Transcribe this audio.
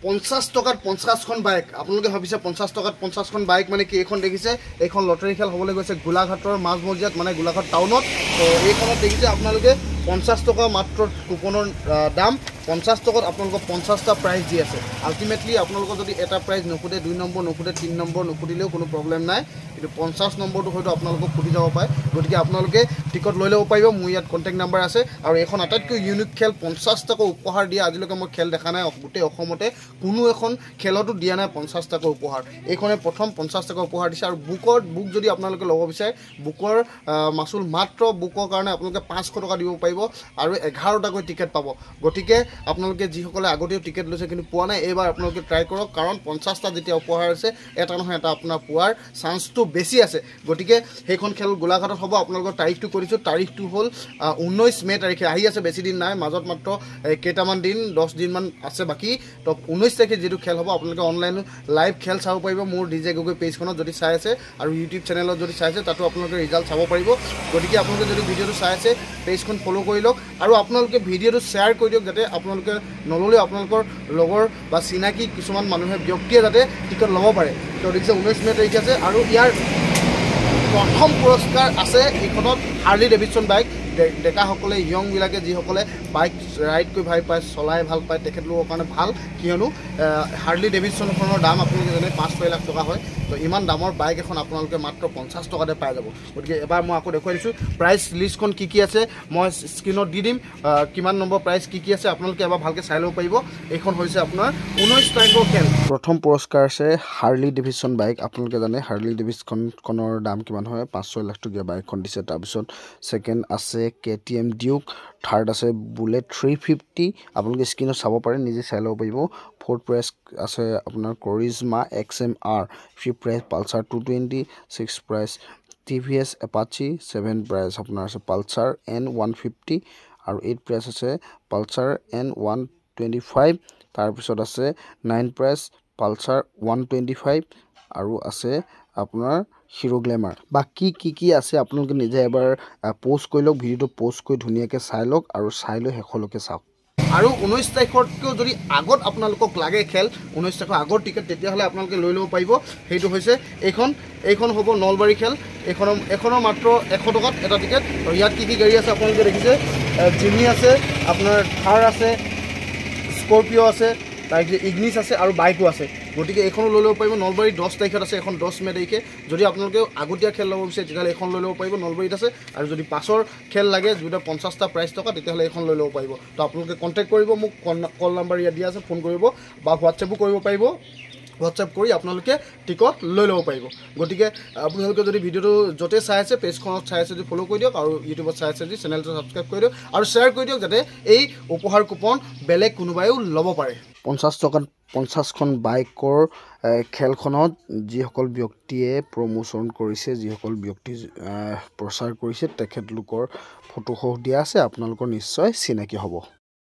50 টকাত 50খন বাইক আপোনালোকে ভাবিছে 50 টকাত 50খন বাইক মানে কি এইখন দেখিছে এইখন লটাৰী খেল হ'বলৈ গৈছে গোলাঘাটৰ মাজমজিয়াত মানে গোলাঘাট টাউনত তো এইখনত দেখিছে আপোনালোকে 50 টকা মাত্ৰ কুপনৰ দাম 50 টকাত আপোনালোকক 50টা প্ৰাইজ দি আছে আল্টিমেটলি আপোনালোকক যদি এটা প্ৰাইজ নখুদে 2 নম্বৰ নখুদে 3 নম্বৰ নখুদিলেও কোনো প্ৰব্লেম নাই কিন্তু 50 নম্বৰটো হয়তো আপোনালোকক খুদি যাব পাৰে গতিকে আপোনালোকে টিকট লৈ ল'ব পাৰিব মোৰ ইয়াত কন্টেক্ট নাম্বাৰ আছে আৰু এখন আটাইতকৈ ইউনিক খেল 50 টকা উপহাৰ দিয়া আজিলৈকে মই খেল দেখা নাই গোটেই অসমতে কোনো এখন খেলতো দিয়া নাই 50 টকা উপহাৰ এইখনে প্ৰথম 50 টকা উপহাৰ দিছে আৰু বুক যদি আপোনালোকে ল'ব বিচাৰে বুকৰ মাসুল মাত্ৰ বুকৰ কাৰণে আপোনালোকে 500 টকা দিব পাৰিব আৰু 11টাকৈ টিকেট পাব গতিকে আপোনালোকে যিসকলে আগতেও টিকেট লৈছে কিন্তু পোৱা নাই এইবাৰ আপোনালোকে ট্ৰাই কৰক কাৰণ 50টা যেতিয়া উপহাৰ আছে এটা নহয় এটা আপোনাৰ পোৱাৰ চান্সটো বেছি আছে গতিকে সেইখন খেল গোলাঘাটত হ'ব আপোনালোকৰ তাৰিখটো কৰিছো তাৰিখটো হ'ল 19 মে তাৰিখে আহি আছে বেছি দিন নাই মাজত মাত্ৰ কেইটামান দিন 10 দিন মান আছে বাকি তো 19 তাৰিখে যেটো খেল হ'ব আপোনালোকে অনলাইন লাইভ খেল চাব পাৰিব মোৰ ডিজে গুগল পেজখনত যদি চাই আছে আৰু ইউটিউব চেনেলত যদি চাই আছে তাতো আপোনালোকে ৰিজাল্ট চাব পাৰিব গতিকে আপোনালোকে যদি ভিডিওটো চাই আছে পেজখন ফলো কৰি লওক আৰু আপোনালোকে ভিডিওটো শ্বেয়াৰ কৰি দিয়ক যাতে আপোনালোকে নললে আপোনালোকৰ লগৰ বা চিনাকি কিছুমান মানুহে ব্যক্তিয়ে যাতে টিকট ল'ব পাৰে তো দেখিছে 19 মে তাৰিখে আছে আৰু ইয়াৰ প্ৰথম পুৰস্কাৰ আছে এইখনত হাৰ্লি ডেভিডসন বাইক ডেকাসকলে ইয়ংবিলাকে যিসকলে বাইক ৰাইড কৰি ভাল পায় চলাই ভাল পায় তেখেতলোকৰ কাৰণে ভাল কিয়নো হাৰ্লি ডেভিডসনখনৰ দাম আপোনালোকে জানে 5-6 লাখ টকা হয় তো ইমান দামৰ বাইক এখন আপোনালোকে মাত্ৰ 50 টকাতে পাই যাব গতিকে এবাৰ মই আকৌ দেখুৱাই দিছোঁ প্ৰাইচ লিষ্টখন কি আছে মই স্ক্ৰীনত দি দিম কিমান নম্বৰ প্ৰাইচ কি আছে আপোনালোকে এবাৰ ভালকৈ চাই ল'ব পাৰিব এইখন হৈছে আপোনাৰ 19 তাৰিখৰ খেল প্ৰথম পুৰস্কাৰ আছে হাৰ্লি ডেভিডসন বাইক আপোনালোকে জানে হাৰ্লি ডেভিডসনৰ দাম কিমান হয় 5-6 লাখ টকীয়া বাইকখন দিছে তাৰপিছত সেকেন্ড আছে KTM ডিউক থাৰ্ড আছে বুলেট 350 আপোনালোকে স্ক্ৰীনত চাব পাৰে নিজে চাই ল'ব পাৰিব ফৰ্থ প্ৰাইজ আছে আপোনাৰ Karizma XMR fifth prize Pulsar 220 six prize TVS Apache 7th prize আপোনাৰ আছে পালচাৰ N150 আৰু 8th প্ৰাইজ আছে পালচাৰ N125 তাৰপিছত আছে 9th প্ৰাইজ পালচাৰ 125 আৰু আছে আপোনাৰ হিৰো গ্ল্যামাৰ বাকি কি আছে আপোনালোকে নিজে এবাৰ পোষ্ট কৰি লওক ভিডিওটো পোষ্ট কৰি ধুনীয়াকৈ চাই লওক আৰু চাই লৈ শেষলৈকে চাওক আৰু 19 তাৰিখতকৈ যদি আগত আপোনালোকক লাগে খেল 19 তাৰিখৰ আগৰ টিকেট তেতিয়াহ'লে আপোনালোকে লৈ ল'ব পাৰিব সেইটো হৈছে এইখন হ'ব নলবাৰী খেল এখনৰ মাত্ৰ 100 টকাত এটা টিকেট আৰু ইয়াত কি গাড়ী আছে আপোনালোকে দেখিছে জিমি আছে আপোনাৰ থাৰ আছে স্কৰপিঅ আছে তাৰপিছত ইগনিছ আছে আৰু বাইকো আছে গতিকে এইখনো লৈ ল'ব পাৰিব নলবাৰী 10 তাৰিখত আছে এখন 10 মে তাৰিখে যদি আপোনালোকে আগতীয়া খেল ল'ব বিচাৰে তেতিয়াহ'লে এখন লৈ ল'ব পাৰিব নলবাৰীত আছে আৰু যদি পাছৰ খেল লাগে যেটা 50টা প্ৰাইজ টকা তেতিয়াহ'লে এখন লৈ ল'ব পাৰিব তো আপোনালোকে কণ্টেক্ট কৰিব মোক কল নাম্বাৰ ইয়াত দিয়া আছে ফোন কৰিব বা হোৱাটছএপো কৰিব পাৰিব হোৱাটছএপ কৰি আপোনালোকে টিকট লৈ ল'ব পাৰিব গতিকে আপোনালোকে যদি ভিডিওটো য'তে চাই আছে পেজখনত চাই আছে যদি ফলো কৰি দিয়ক আৰু ইউটিউবত চাই আছে যদি চেনেলটো ছাবস্ক্ৰাইব কৰি দিয়ক আৰু শ্বেয়াৰ কৰি দিয়ক যাতে এই উপহাৰ কুপন বেলেগ কোনোবাইও ল'ব পাৰে 50 টকাত 50খন বাইকৰ খেলখনত যিসকল ব্যক্তিয়ে প্ৰমোচন কৰিছে যিসকল ব্যক্তি প্ৰচাৰ কৰিছে তেখেতলোকৰ ফটোসহ দিয়া আছে আপোনালোকৰ নিশ্চয় চিনাকি হ'ব